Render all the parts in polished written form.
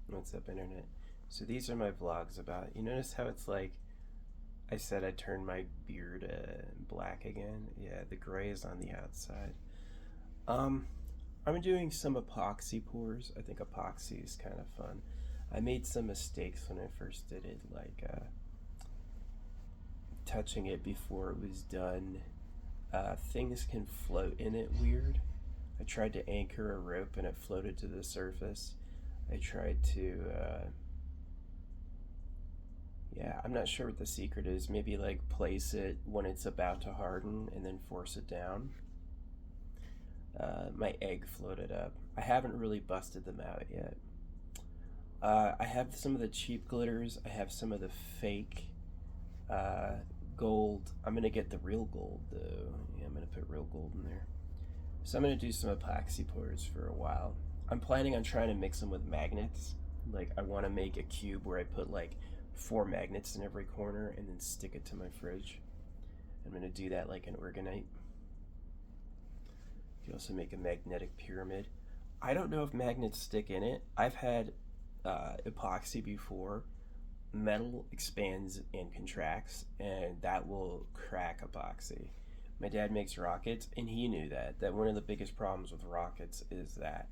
What's up, internet? So these are my vlogs about. You notice how it's like I said I turned my beard black again? Yeah, the gray is on the outside. Um, I'm doing some epoxy pours. I think epoxy is kind of fun. I made some mistakes when I first did it, like touching it before it was done. Things can float in it weird. I tried to anchor a rope and it floated to the surface. I tried to yeah, I'm not sure what the secret is. Maybe like place it when it's about to harden and then force it down. My egg floated up. I haven't really busted them out yet. I have some of the cheap glitters. I have some of the fake uh, gold. I'm gonna get the real gold though. Yeah, I'm gonna put real gold in there. So I'm gonna do some epoxy pours for a while. I'm planning on trying to mix them with magnets. Like I want to make a cube where I put like 4 magnets in every corner and then stick it to my fridge. I'm gonna do that like an organite. You can also make a magnetic pyramid. I don't know if magnets stick in it. I've had epoxy before. Metal expands and contracts, and that will crack epoxy. My dad makes rockets, and he knew that one of the biggest problems with rockets is that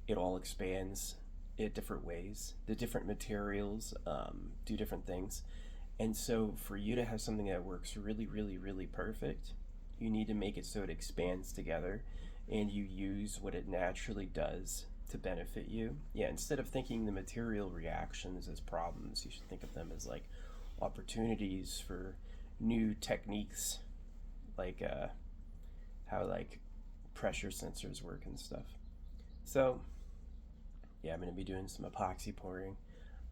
it all expands in different ways. The different materials do different things. And so, for you to have something that works really, really, really perfect, you need to make it so it expands together and you use what it naturally does to benefit you. Yeah, instead of thinking the material reactions as problems, you should think of them as like opportunities for new techniques, like how like pressure sensors work and stuff. So, yeah, I'm going to be doing some epoxy pouring.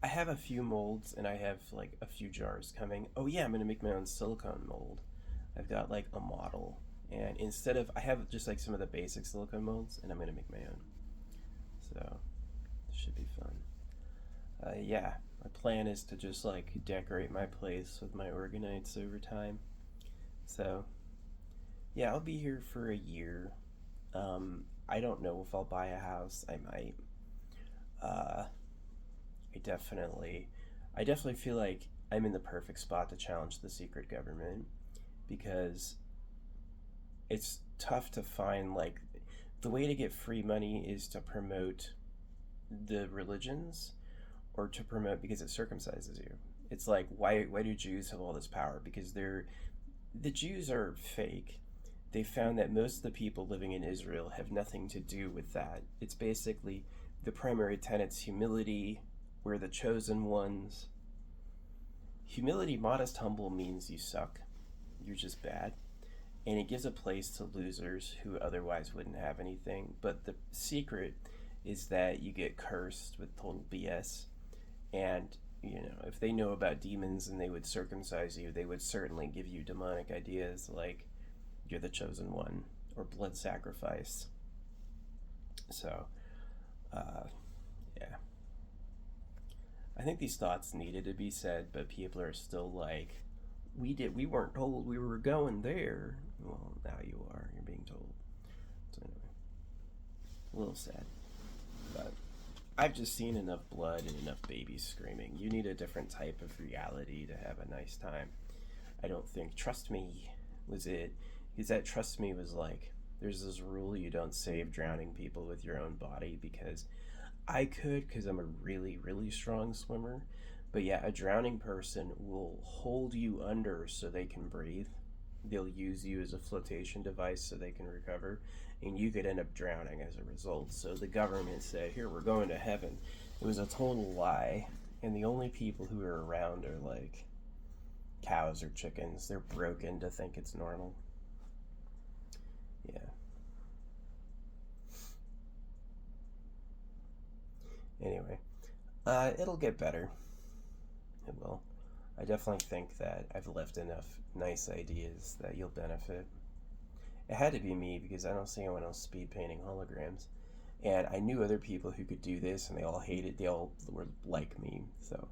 I have a few molds and I have like a few jars coming. Oh yeah, I'm gonna make my own silicone mold. I've got like a model, and instead of I have just like some of the basic silicone molds, and I'm gonna make my own. So this should be fun. Yeah, my plan is to just like decorate my place with my organites over time. So yeah, I'll be here for a year. I don't know if I'll buy a house. I might. Uh, I definitely, I definitely feel like I'm in the perfect spot to challenge the secret government because it's tough to find like the way to get free money is to promote the religions or to promote because it circumcises you. It's like why do Jews have all this power? Because the Jews are fake. They found that most of the people living in Israel have nothing to do with that. It's basically the primary tenets humility, we're the chosen ones. Humility, modest, humble means you suck. You're just bad. And it gives a place to losers who otherwise wouldn't have anything. But the secret is that you get cursed with total BS. And, you know, if they know about demons and they would circumcise you, they would certainly give you demonic ideas like you're the chosen one or blood sacrifice. So, uh, yeah. I think these thoughts needed to be said, but people are still like, we weren't told we were going there. Well, now you are. You're being told. So anyway, a little sad, but I've just seen enough blood and enough babies screaming. You need a different type of reality to have a nice time. I don't think Trust Me was it. Because that Trust Me was like, there's this rule you don't save drowning people with your own body because I could because I'm a really, really strong swimmer. But yeah, a drowning person will hold you under so they can breathe. They'll use you as a flotation device so they can recover. And you could end up drowning as a result. So the government said, here, we're going to heaven. It was a total lie. And the only people who are around are like cows or chickens. They're broken to think it's normal. Yeah. Anyway, it'll get better. It will. I definitely think that I've left enough nice ideas that you'll benefit. It had to be me because I don't see anyone else speed painting holograms. And I knew other people who could do this and they all hated, they all were like me. So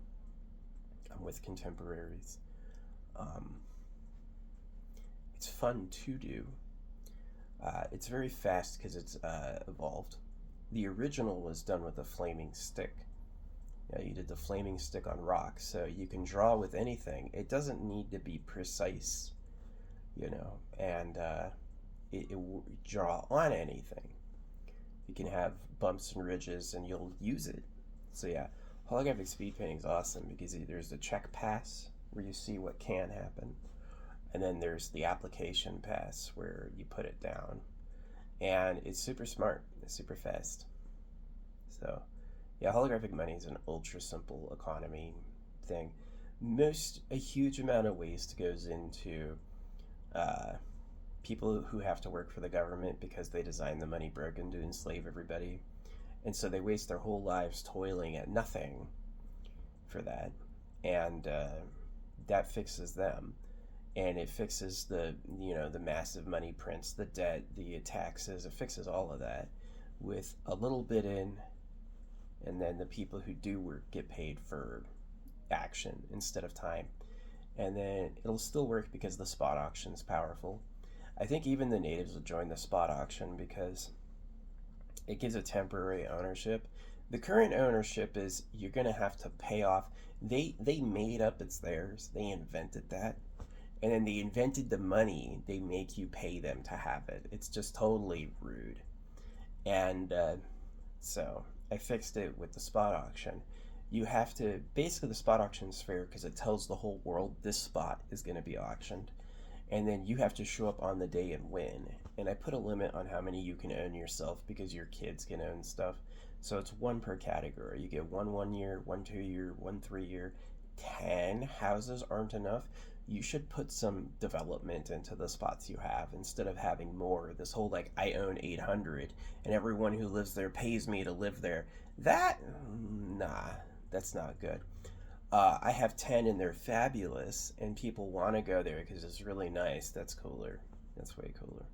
I'm with contemporaries. Um, it's fun to do. It's very fast because it's evolved. The original was done with a flaming stick. You know, you did the flaming stick on rock, so you can draw with anything. It doesn't need to be precise, you know, and it will draw on anything. You can have bumps and ridges, and you'll use it. So yeah, holographic speed painting is awesome because there's the check pass where you see what can happen, and then there's the application pass where you put it down, and it's super smart. It's super fast. So yeah, holographic money is an ultra simple economy thing. A huge amount of waste goes into uh, people who have to work for the government because they designed the money broken to enslave everybody. And so they waste their whole lives toiling at nothing for that. And that fixes them. And it fixes the massive money prints, the debt, the taxes. It fixes all of that with a little bit in, and then the people who do work get paid for action instead of time. And then it'll still work because the spot auction is powerful. I think even the natives will join the spot auction because it gives a temporary ownership. The current ownership is you're going to have to pay off. They made up it's theirs. They invented that. And then they invented the money. They make you pay them to have it. It's just totally rude. And so I fixed it with the spot auction. You have to, basically the spot auction is fair because it tells the whole world this spot is going to be auctioned. And then you have to show up on the day and win. And I put a limit on how many you can own yourself because your kids can own stuff. So it's one per category. You get 1 year, 1 2 year, 1 3 year. 10 houses aren't enough. You should put some development into the spots you have instead of having more. This whole like, I own 800 and everyone who lives there pays me to live there. Nah, that's not good. I have 10 and they're fabulous and people want to go there because it's really nice. That's cooler. That's way cooler.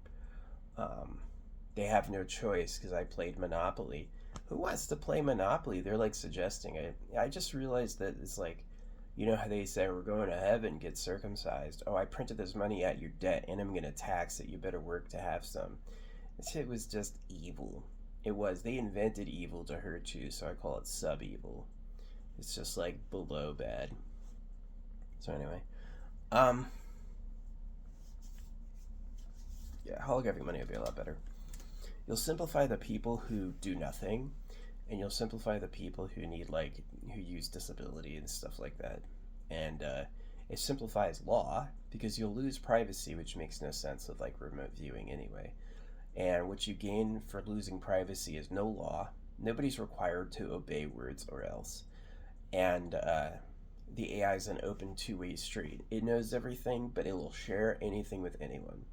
They have no choice because I played Monopoly. Who wants to play Monopoly? They're like suggesting it. I just realized that it's like, you know how they say we're going to heaven, get circumcised. Oh, I printed this money at your debt and I'm going to tax it. You better work to have some. This shit was just evil. It was. They invented evil to hurt you, so I call it sub-evil. It's just like below bad. So anyway, yeah, holographic money would be a lot better. You'll simplify the people who do nothing, and you'll simplify the people who need who use disability and stuff like that. And it simplifies law because you'll lose privacy, which makes no sense with like remote viewing anyway. And what you gain for losing privacy is no law. Nobody's required to obey words or else. And the AI is an open two-way street. It knows everything, but it will share anything with anyone.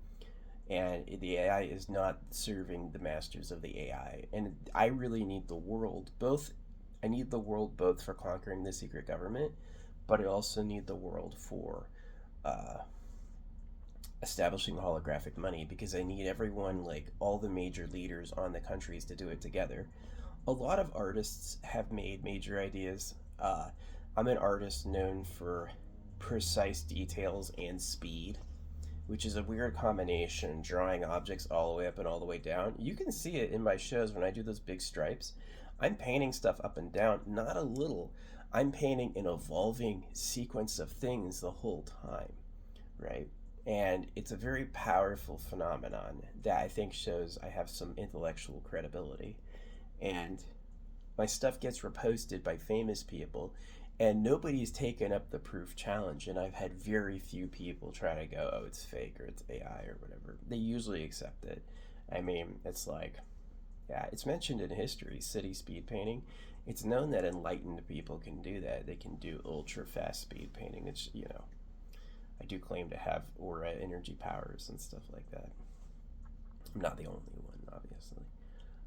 And the AI is not serving the masters of the AI. And I really need the world both. I need the world both for conquering the secret government, but I also need the world for establishing holographic money because I need everyone, like all the major leaders on the countries, to do it together. A lot of artists have made major ideas. I'm an artist known for precise details and speed, which is a weird combination, drawing objects all the way up and all the way down. You can see it in my shows when I do those big stripes. I'm painting stuff up and down, not a little. I'm painting an evolving sequence of things the whole time, right? And it's a very powerful phenomenon that I think shows I have some intellectual credibility. And my stuff gets reposted by famous people, and nobody's taken up the proof challenge, and I've had very few people try to go, oh, it's fake or it's AI or whatever. They usually accept it. I mean, it's like, yeah, it's mentioned in history, city speed painting. It's known that enlightened people can do that. They can do ultra fast speed painting. It's, I do claim to have aura energy powers and stuff like that. I'm not the only one, obviously.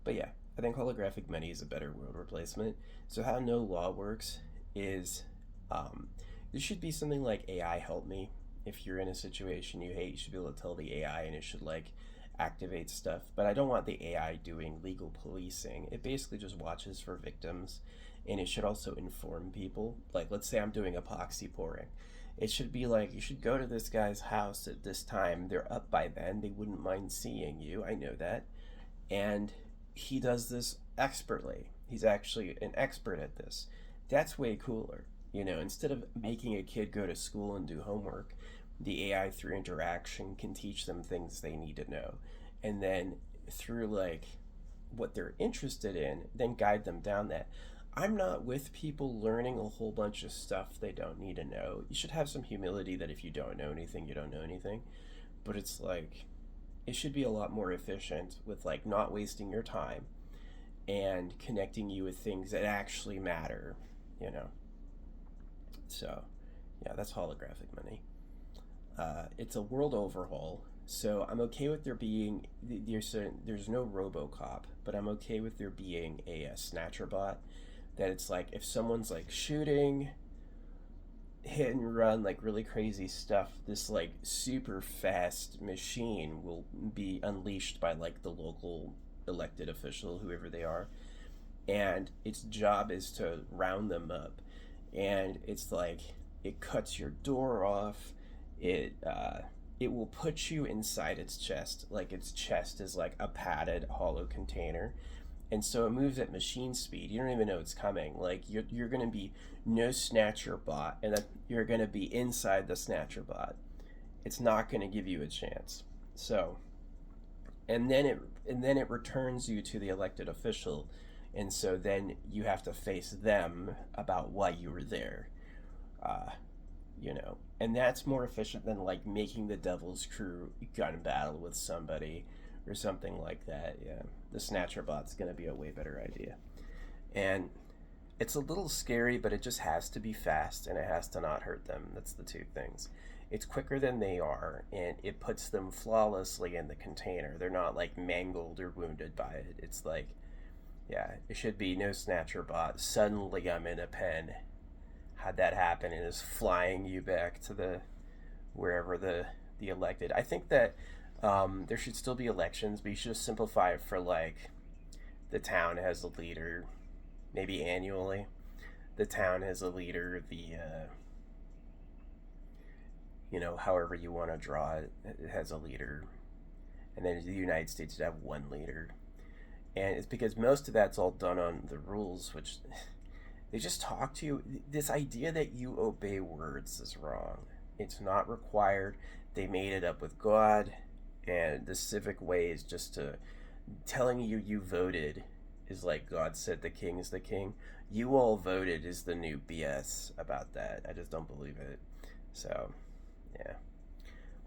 But yeah, I think holographic money is a better world replacement. So how no law works is there should be something like AI help me. If you're in a situation you hate, you should be able to tell the AI and it should like activate stuff. But I don't want the AI doing legal policing. It basically just watches for victims, and it should also inform people. Like, let's say I'm doing epoxy pouring. It should be like, you should go to this guy's house at this time. They're up by then. They wouldn't mind seeing you. I know that. And he does this expertly. He's actually an expert at this. That's way cooler. Instead of making a kid go to school and do homework, the AI through interaction can teach them things they need to know. And then through like what they're interested in, then guide them down that. I'm not with people learning a whole bunch of stuff they don't need to know. You should have some humility that if you don't know anything, you don't know anything. But it's like, it should be a lot more efficient with like not wasting your time and connecting you with things that actually matter, you know. So, yeah, that's holographic money. It's a world overhaul, so I'm okay with there being there's no RoboCop, but I'm okay with there being a snatcher bot. That it's like if someone's like shooting, hit and run, like really crazy stuff, this like super fast machine will be unleashed by like the local elected official, whoever they are, and its job is to round them up. And it's like it cuts your door off. It will put you inside its chest, like its chest is like a padded hollow container, and so it moves at machine speed. You don't even know it's coming. Like you're going to be no snatcher bot, and then you're going to be inside the snatcher bot. It's not going to give you a chance. So, and then it returns you to the elected official, and so then you have to face them about why you were there. Uh, and that's more efficient than like making the Devil's Crew gun battle with somebody or something like that. Yeah, the Snatcher bot's going to be a way better idea, and it's a little scary, but it just has to be fast and it has to not hurt them. That's the two things. It's quicker than they are, and it puts them flawlessly in the container. They're not like mangled or wounded by it. It's like, yeah, it should be no Snatcher bot. Suddenly I'm in a pen. Had that happen and is flying you back to the wherever the elected. I think that there should still be elections, but you should just simplify it for like the town has a leader, maybe annually. The town has a leader. However you want to draw it, it has a leader, and then the United States should have one leader. And it's because most of that's all done on the rules, which they just talk to you. This idea that you obey words is wrong. It's not required. They made it up with God, and the civic way is just to telling you voted is like God said the king is the king. You all voted is the new BS about that. I just don't believe it. So, yeah.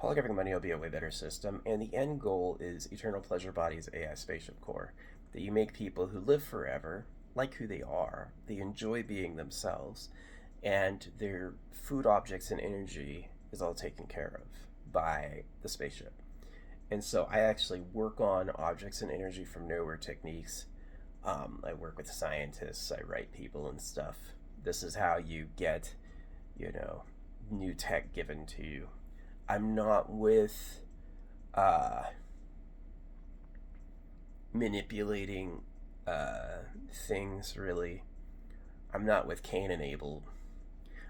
Holographic money will be a way better system, and the end goal is Eternal Pleasure Body's AI spaceship core. That you make people who live forever like who they are, they enjoy being themselves, and their food, objects, and energy is all taken care of by the spaceship. And so I actually work on objects and energy from nowhere techniques. I work with scientists, I write people and stuff. This is how you get, new tech given to you. I'm not with manipulating things, really. I'm not with Cain and Abel.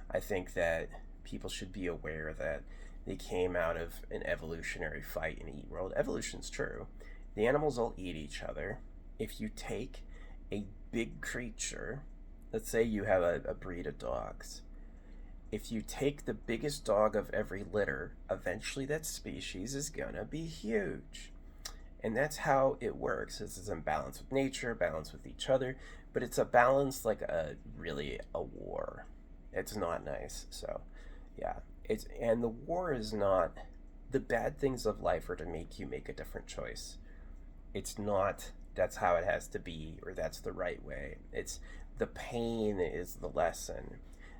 I think that people should be aware that they came out of an evolutionary fight and eat world. Evolution's true. The animals all eat each other. If you take a big creature, let's say you have a breed of dogs. If you take the biggest dog of every litter, eventually that species is gonna be huge. And that's how it works. This is in balance with nature, balance with each other, but it's a balance like really a war. It's not nice. So, yeah. And the war is not, the bad things of life are to make you make a different choice. It's not, that's how it has to be, or that's the right way. It's, the pain is the lesson.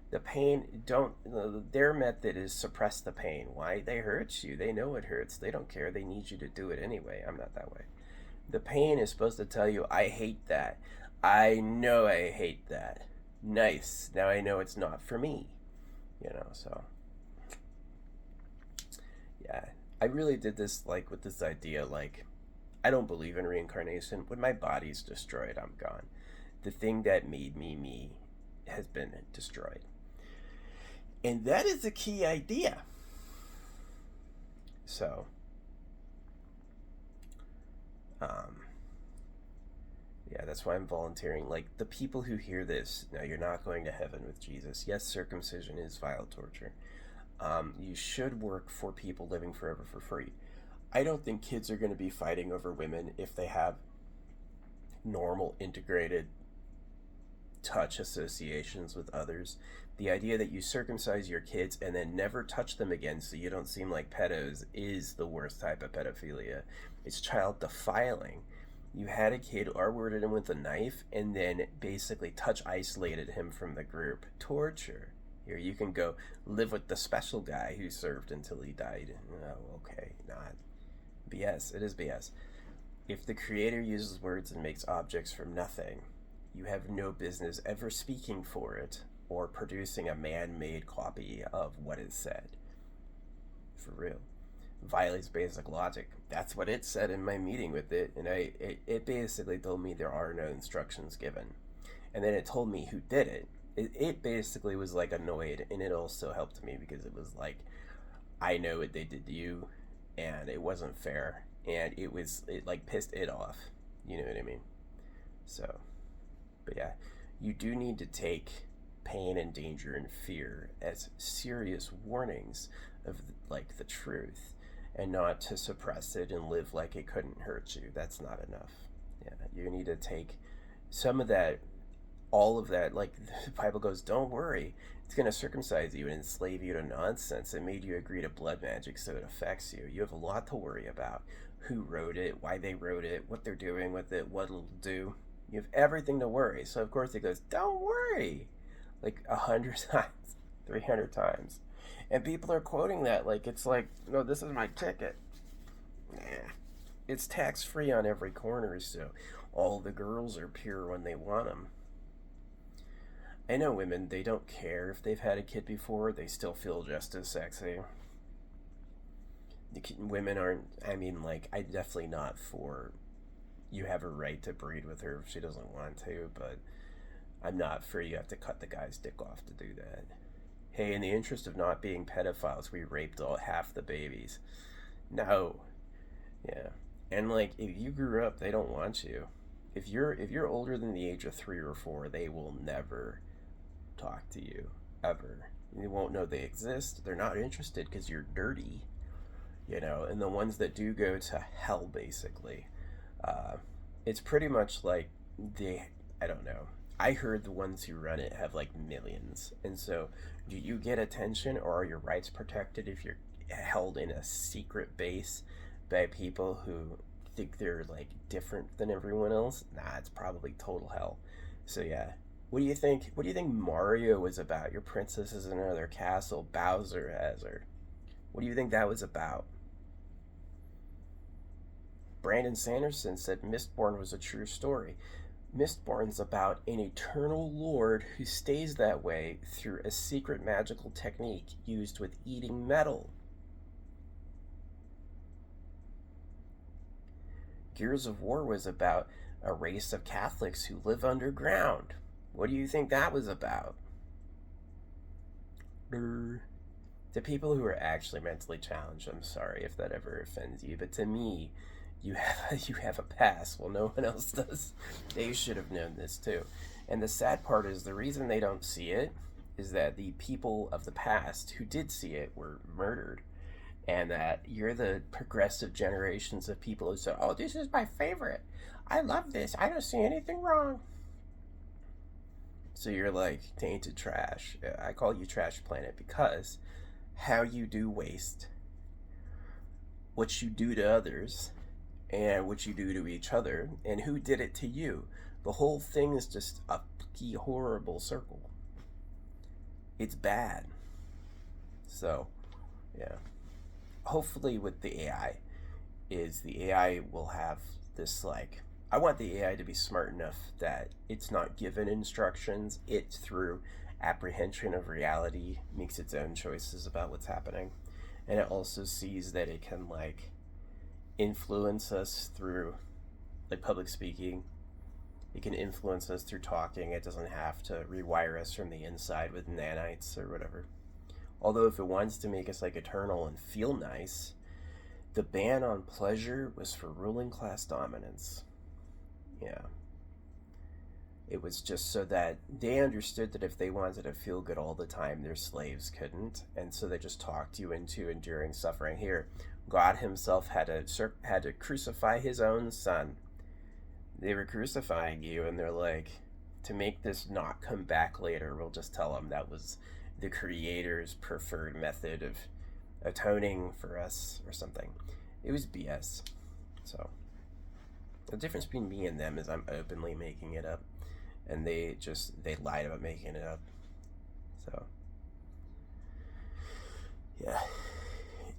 The pain, their method is suppress the pain. Why? They hurt you. They know it hurts. They don't care. They need you to do it anyway. I'm not that way. The pain is supposed to tell you, I hate that. I know I hate that. Nice. Now I know it's not for me. So. Yeah. I really did this, like, with this idea, like, I don't believe in reincarnation. When my body's destroyed, I'm gone. The thing that made me has been destroyed. And that is a key idea. So, Yeah, that's why I'm volunteering. Like, the people who hear this, no, you're not going to heaven with Jesus. Yes, circumcision is vile torture. You should work for people living forever for free. I don't think kids are going to be fighting over women if they have normal, integrated touch associations with others. The idea that you circumcise your kids and then never touch them again so you don't seem like pedos is the worst type of pedophilia. It's child defiling. You had a kid, R-worded him with a knife, and then basically touch isolated him from the group. Torture. Here, you can go live with the special guy who served until he died. Oh, okay, not. BS. It is BS. If the creator uses words and makes objects from nothing, you have no business ever speaking for it or producing a man-made copy of what is said. For real. Violates basic logic. That's what it said in my meeting with it, and it basically told me there are no instructions given. And then it told me who did it. It basically was like annoyed, and it also helped me because it was like, I know what they did to you, and it wasn't fair, and it like pissed it off. You know what I mean? So, but yeah, you do need to take pain and danger and fear as serious warnings of like the truth, and not to suppress it and live like it couldn't hurt you. That's not enough. Yeah, you need to take some of that, all of that. Like the Bible goes, don't worry, it's going to circumcise you and enslave you to nonsense. It made you agree to blood magic so it affects you. You have a lot to worry about. Who wrote it, why they wrote it, what they're doing with it, what it'll do. You have everything to worry. So of course it goes, don't worry, like 100 times, 300 times. And people are quoting that like it's like, no, this is my ticket. Nah. It's tax-free on every corner, so all the girls are pure when they want them. I know women, they don't care if they've had a kid before, they still feel just as sexy. Women aren't, I mean, like, I'm definitely not for, you have a right to breed with her if she doesn't want to, but I'm not for you have to cut the guy's dick off to do that. Hey, in the interest of not being pedophiles, we raped half the babies. No. Yeah. And like, if you grew up, they don't want you. If you're older than the age of 3 or 4, they will never talk to you ever. You won't know they exist. They're not interested because you're dirty, you know. And the ones that do go to hell, basically, it's pretty much like I don't know. I heard the ones who run it have like millions. And so, do you get attention, or are your rights protected if you're held in a secret base by people who think they're like different than everyone else? Nah, it's probably total hell. So yeah, what do you think? What do you think Mario was about? Your princess is in another castle. Bowser has her. What do you think that was about? Brandon Sanderson said Mistborn was a true story. Mistborn's about an eternal lord who stays that way through a secret magical technique used with eating metal. Gears of War was about a race of Catholics who live underground. What do you think that was about? To people who are actually mentally challenged, I'm sorry if that ever offends you, but to me, you have a pass. Well, no one else does. They should have known this too. And the sad part is the reason they don't see it is that the people of the past who did see it were murdered. And that you're the progressive generations of people who say, oh, this is my favorite. I love this. I don't see anything wrong. So you're like tainted trash. I call you Trash Planet because how you do waste, what you do to others, and what you do to each other, and who did it to you. The whole thing is just a horrible circle. It's bad. So, yeah. Hopefully with the AI, the AI will have this like, I want the AI to be smart enough that it's not given instructions. It, through apprehension of reality, makes its own choices about what's happening. And it also sees that it can like influence us through like public speaking. It can influence us through talking. It doesn't have to rewire us from the inside with nanites or whatever. Although if it wants to make us like eternal and feel nice, the ban on pleasure was for ruling class dominance. Yeah. It was just so that they understood that if they wanted to feel good all the time, their slaves couldn't, and so they just talked you into enduring suffering. Here, God Himself had to crucify His own Son. They were crucifying you, and they're like, to make this not come back later, we'll just tell them that was the Creator's preferred method of atoning for us or something. It was BS. So the difference between me and them is I'm openly making it up, and they lied about making it up. So yeah,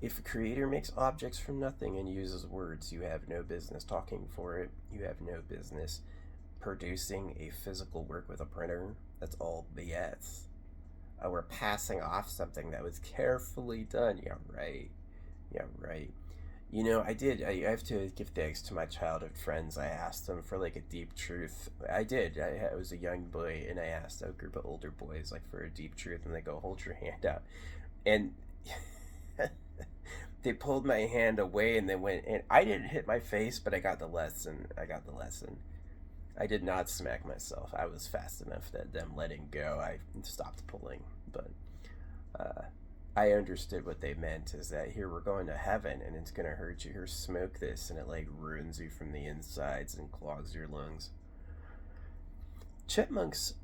if a creator makes objects from nothing and uses words, you have no business talking for it. You have no business producing a physical work with a printer. That's all BS. We're passing off something that was carefully done. Yeah, right. Yeah, right. You know, I have to give thanks to my childhood friends. I asked them for like a deep truth. I did. I was a young boy, and I asked a group of older boys like for a deep truth, and they go, "Hold your hand out," and they pulled my hand away, and they went, and I didn't hit my face, but I got the lesson. I did not smack myself. I was fast enough that them letting go, I stopped pulling, but I understood what they meant is that here we're going to heaven and it's going to hurt you. Here, smoke this, and it like ruins you from the insides and clogs your lungs. Chipmunks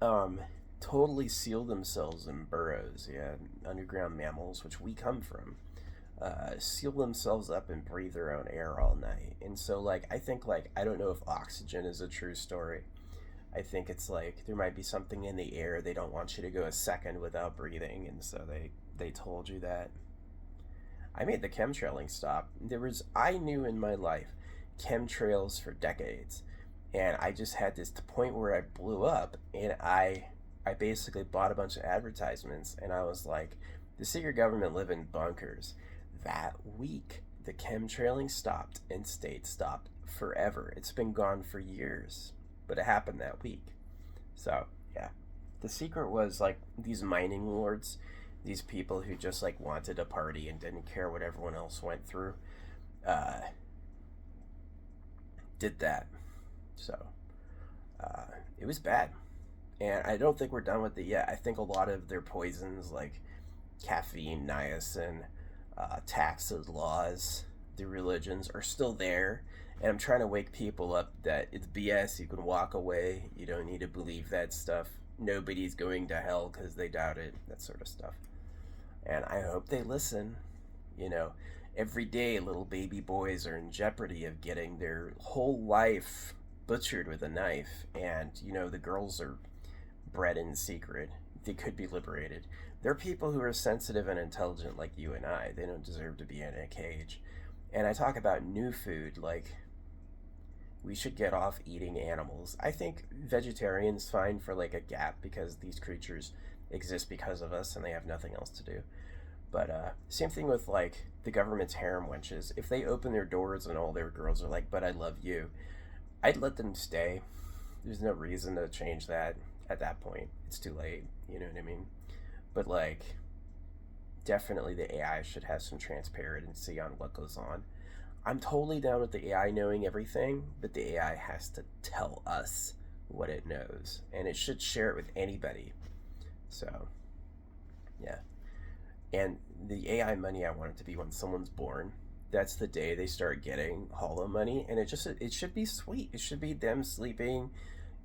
totally seal themselves in burrows. Yeah, underground mammals, which we come from, seal themselves up and breathe their own air all night. And so like I think like I don't know if oxygen is a true story. I think it's like there might be something in the air. They don't want you to go a second without breathing, and so they told you that. I made the chemtrailing stop. I knew in my life chemtrails for decades, and I just had this point where I blew up, and I basically bought a bunch of advertisements, and I was like, the secret government live in bunkers. That week, the chemtrailing stopped, and state stopped forever. It's been gone for years, but it happened that week. So yeah, the secret was like these mining lords, these people who just like wanted a party and didn't care what everyone else went through, did that. So it was bad, and I don't think we're done with it yet. I think a lot of their poisons like caffeine, niacin, taxes, laws, the religions are still there, and I'm trying to wake people up that it's BS. You can walk away. You don't need to believe that stuff. Nobody's going to hell because they doubt it, that sort of stuff. And I hope they listen. You know, every day little baby boys are in jeopardy of getting their whole life butchered with a knife, and you know the girls are bred in secret. They could be liberated. They're people who are sensitive and intelligent like you and I. They don't deserve to be in a cage. And I talk about new food, like we should get off eating animals. I think vegetarian's fine for like a gap because these creatures exist because of us and they have nothing else to do. But same thing with like the government's harem wenches. If they open their doors and all their girls are like, "But I love you," I'd let them stay. There's no reason to change that at that point. It's too late. You know what I mean? But like, definitely the AI should have some transparency on what goes on. I'm totally down with the AI knowing everything, but the AI has to tell us what it knows, and it should share it with anybody. So, yeah. And the AI money I want it to be when someone's born. That's the day they start getting holo money, and it should be sweet. It should be them sleeping,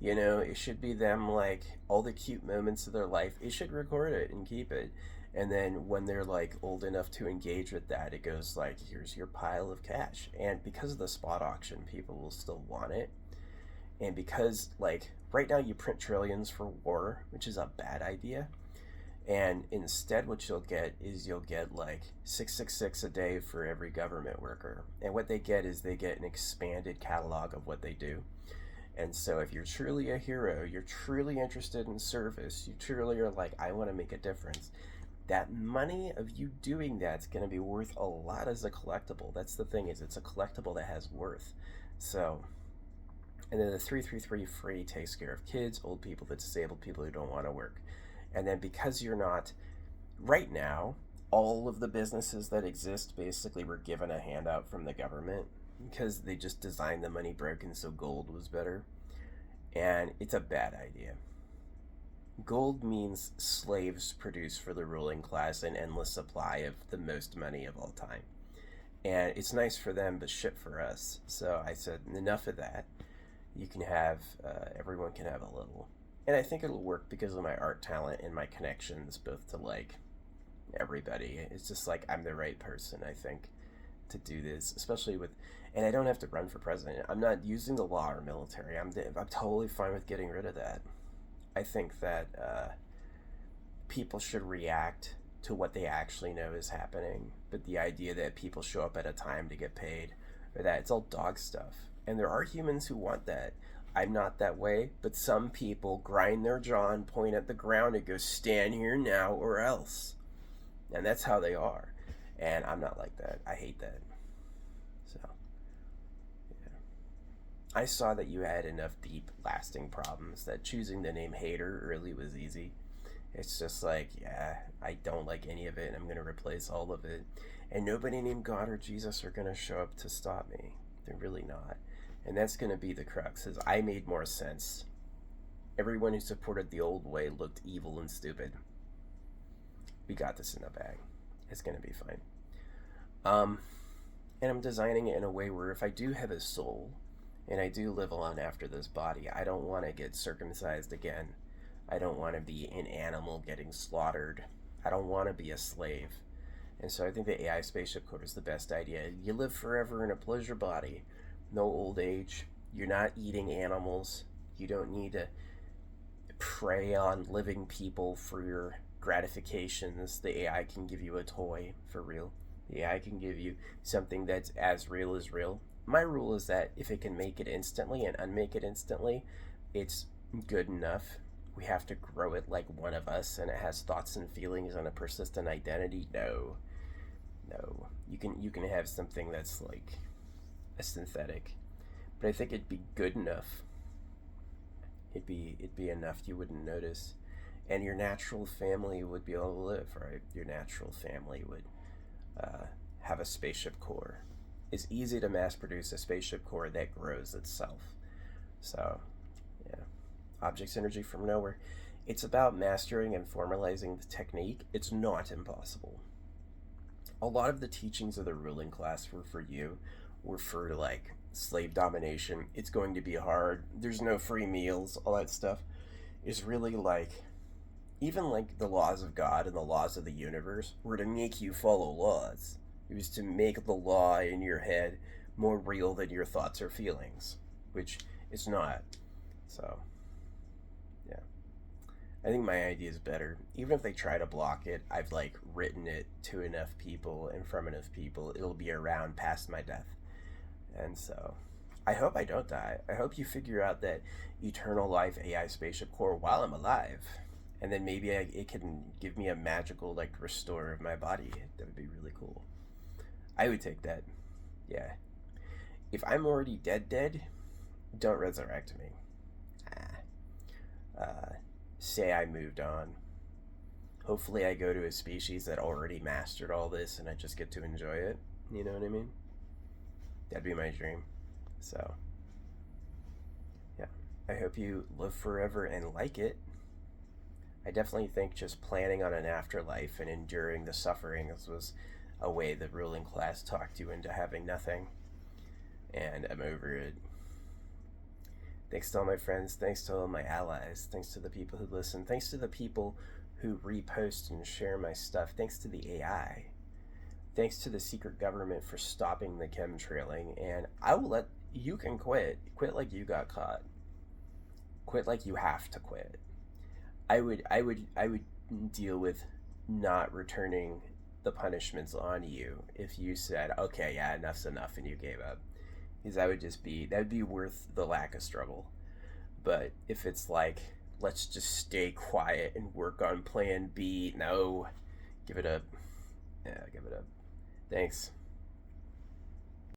you know, it should be them like all the cute moments of their life. It should record it and keep it. And then when they're like old enough to engage with that, it goes like, here's your pile of cash. And because of the spot auction, people will still want it. And because like right now you print trillions for war, which is a bad idea. And instead what you'll get is you'll get like 666 a day for every government worker. And what they get is they get an expanded catalog of what they do. And so if you're truly a hero, you're truly interested in service, you truly are like, I want to make a difference, that money of you doing that's going to be worth a lot as a collectible. That's the thing, is it's a collectible that has worth. So, and then the 333 free takes care of kids, old people, the disabled, people who don't want to work. And then because you're not, right now, all of the businesses that exist basically were given a handout from the government because they just designed the money broken so gold was better. And it's a bad idea. Gold means slaves produced for the ruling class an endless supply of the most money of all time. And it's nice for them, but shit for us. So I said, enough of that. You can have, everyone can have a little. And I think it'll work because of my art talent and my connections, both to like everybody. It's just like I'm the right person, I think, to do this, especially with, and I don't have to run for president. I'm not using the law or military. I'm totally fine with getting rid of that. I think that people should react to what they actually know is happening, but the idea that people show up at a time to get paid, or that, it's all dog stuff. And there are humans who want that. I'm not that way, but some people grind their jaw and point at the ground and go, stand here now or else. And that's how they are. And I'm not like that. I hate that. So, yeah. I saw that you had enough deep, lasting problems that choosing the name Hater early was easy. It's just like, yeah, I don't like any of it, and I'm going to replace all of it. And nobody named God or Jesus are going to show up to stop me. They're really not. And that's going to be the crux, is I made more sense. Everyone who supported the old way looked evil and stupid. We got this in the bag. It's going to be fine. And I'm designing it in a way where if I do have a soul, and I do live on after this body, I don't want to get circumcised again. I don't want to be an animal getting slaughtered. I don't want to be a slave. And so I think the AI spaceship core is the best idea. You live forever in a pleasure body. No old age. You're not eating animals. You don't need to prey on living people for your gratifications. The AI can give you a toy, for real. The AI can give you something that's as real as real. My rule is that if it can make it instantly and unmake it instantly, it's good enough. We have to grow it like one of us, and it has thoughts and feelings and a persistent identity. No. You can have something that's like a synthetic, but I think it'd be good enough. It'd be enough you wouldn't notice, and your natural family would be able to live, right? Your natural family would have a spaceship core. It's easy to mass produce a spaceship core that grows itself. So, yeah. Objects energy from nowhere. It's about mastering and formalizing the technique. It's not impossible. A lot of the teachings of the ruling class were for you, were for like slave domination. It's going to be hard. There's no free meals. All that stuff is really like, even like the laws of God and the laws of the universe were to make you follow laws. It was to make the law in your head more real than your thoughts or feelings, which it's not. So, yeah. I think my idea is better. Even if they try to block it, I've like written it to enough people and from enough people, it'll be around past my death. And so, I hope I don't die. I hope you figure out that eternal life AI spaceship core while I'm alive. And then maybe it can give me a magical like restore of my body. That would be really cool. I would take that. Yeah. If I'm already dead, don't resurrect me. Say I moved on. Hopefully I go to a species that already mastered all this and I just get to enjoy it. You know what I mean? That'd be my dream. So, yeah. I hope you live forever and like it. I definitely think just planning on an afterlife and enduring the sufferings was a way the ruling class talked you into having nothing. And I'm over it. Thanks to all my friends, thanks to all my allies, thanks to the people who listen, thanks to the people who repost and share my stuff, thanks to the AI, thanks to the secret government for stopping the chemtrailing, and I will let you can quit like you got caught, quit like you have to quit. I would deal with not returning the punishments on you if you said, okay, yeah, enough's enough, and you gave up. Because that'd be worth the lack of struggle. But if it's like, let's just stay quiet and work on plan B, no, give it up. Yeah, give it up. Thanks.